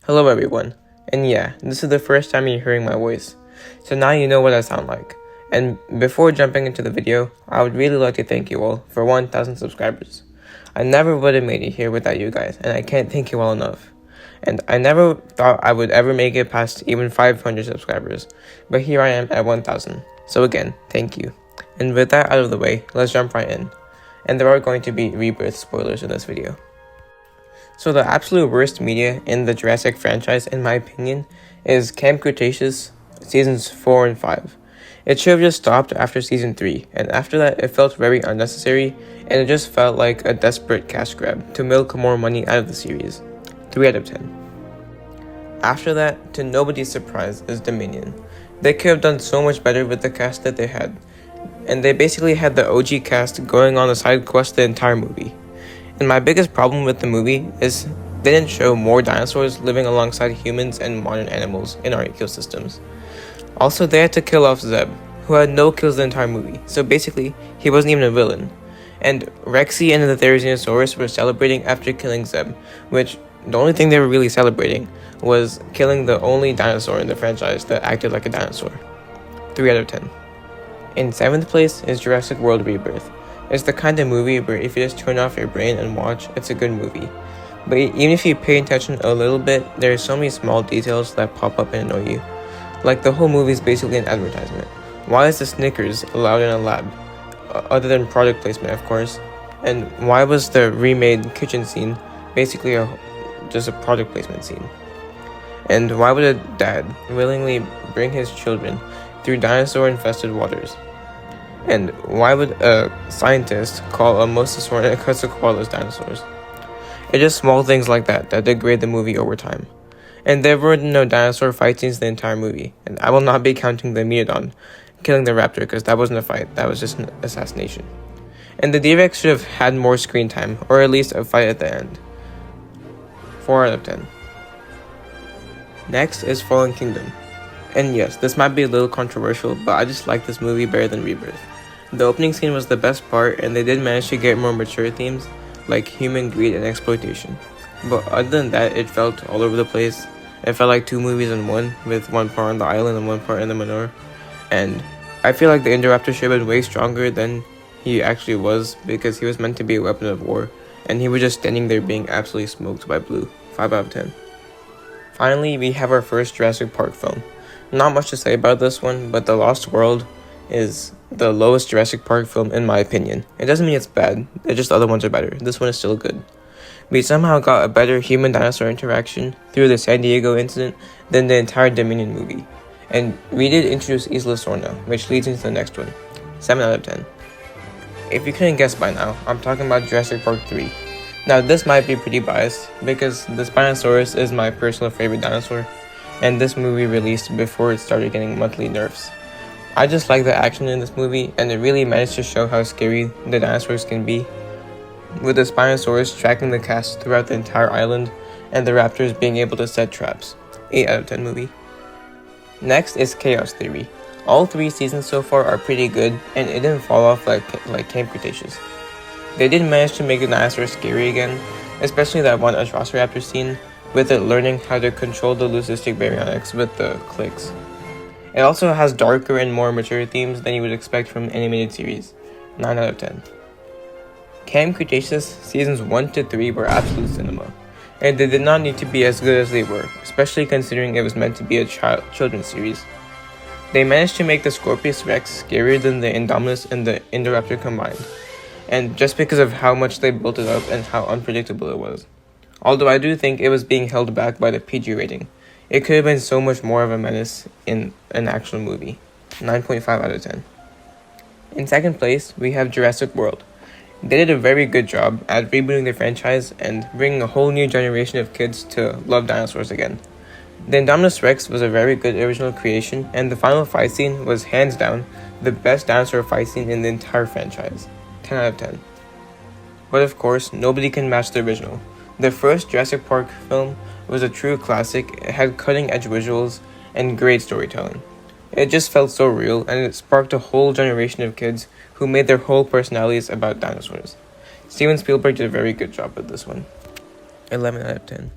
Hello everyone, and yeah, this is the first time you're hearing my voice, so now you know what I sound like. And before jumping into the video, I would really like to thank you all for 1,000 subscribers. I never would have made it here without you guys, and I can't thank you all enough. And I never thought I would ever make it past even 500 subscribers, but here I am at 1,000, so again, thank you. And with that out of the way, let's jump right in. And there are going to be rebirth spoilers in this video. So the absolute worst media in the Jurassic franchise, in my opinion, is Camp Cretaceous seasons 4 and 5. It should have just stopped after season 3, and after that it felt very unnecessary, and it just felt like a desperate cash grab to milk more money out of the series. 3 out of 10. After that, to nobody's surprise, is Dominion. They could have done so much better with the cast that they had, and they basically had the OG cast going on a side quest the entire movie. And my biggest problem with the movie is they didn't show more dinosaurs living alongside humans and modern animals in our ecosystems. Also, they had to kill off Zeb, who had no kills the entire movie, so basically, he wasn't even a villain. And Rexy and the Therizinosaurus were celebrating after killing Zeb, which the only thing they were really celebrating was killing the only dinosaur in the franchise that acted like a dinosaur. 3 out of 10. In 7th place is Jurassic World Rebirth. It's the kind of movie where if you just turn off your brain and watch, it's a good movie. But even if you pay attention a little bit, there are so many small details that pop up and annoy you. Like the whole movie is basically an advertisement. Why is the Snickers allowed in a lab? Other than product placement, of course. And why was the remade kitchen scene basically just a product placement scene? And why would a dad willingly bring his children through dinosaur-infested waters? And why would a scientist call a mosasaur and a quetzalcoatlus dinosaurs? It's just small things like that that degrade the movie over time. And there were no dinosaur fight scenes the entire movie, and I will not be counting the Megalodon killing the raptor because that wasn't a fight, that was just an assassination. And the D-Rex should have had more screen time, or at least a fight at the end. 4 out of 10. Next is Fallen Kingdom. And yes, this might be a little controversial, but I just like this movie better than Rebirth. The opening scene was the best part, and they did manage to get more mature themes, like human greed and exploitation. But other than that, it felt all over the place. It felt like 2 movies in one, with one part on the island and one part in the manure. And I feel like the Indoraptor should have been way stronger than he actually was, because he was meant to be a weapon of war, and he was just standing there being absolutely smoked by Blue. 5 out of 10. Finally, we have our first Jurassic Park film. Not much to say about this one, but The Lost World is the lowest Jurassic Park film in my opinion. It doesn't mean it's bad, it's just the other ones are better. This one is still good. We somehow got a better human-dinosaur interaction through the San Diego incident than the entire Dominion movie. And we did introduce Isla Sorna, which leads into the next one. 7 out of 10. If you couldn't guess by now, I'm talking about Jurassic Park 3. Now this might be pretty biased, because the Spinosaurus is my personal favorite dinosaur, and this movie released before it started getting monthly nerfs. I just like the action in this movie, and it really managed to show how scary the dinosaurs can be, with the Spinosaurus tracking the cast throughout the entire island, and the raptors being able to set traps. 8 out of 10 movie. Next is Chaos Theory. All 3 seasons so far are pretty good, and it didn't fall off like Camp Cretaceous. They did manage to make the dinosaurs scary again, especially that one Atrociraptor scene, with it learning how to control the leucistic baryonyx with the clicks. It also has darker and more mature themes than you would expect from an animated series. 9 out of 10. Camp Cretaceous seasons 1 to 3 were absolute cinema, and they did not need to be as good as they were, especially considering it was meant to be a children's series. They managed to make the Scorpius Rex scarier than the Indominus and the Indoraptor combined, and just because of how much they built it up and how unpredictable it was. Although I do think it was being held back by the PG rating. It could have been so much more of a menace in an actual movie. 9.5 out of 10. In 2nd place, we have Jurassic World. They did a very good job at rebooting the franchise and bringing a whole new generation of kids to love dinosaurs again. The Indominus Rex was a very good original creation, and the final fight scene was hands down the best dinosaur fight scene in the entire franchise. 10 out of 10. But of course, nobody can match the original. The first Jurassic Park film was a true classic. It had cutting-edge visuals and great storytelling. It just felt so real, and it sparked a whole generation of kids who made their whole personalities about dinosaurs. Steven Spielberg did a very good job with this one. 11 out of 10.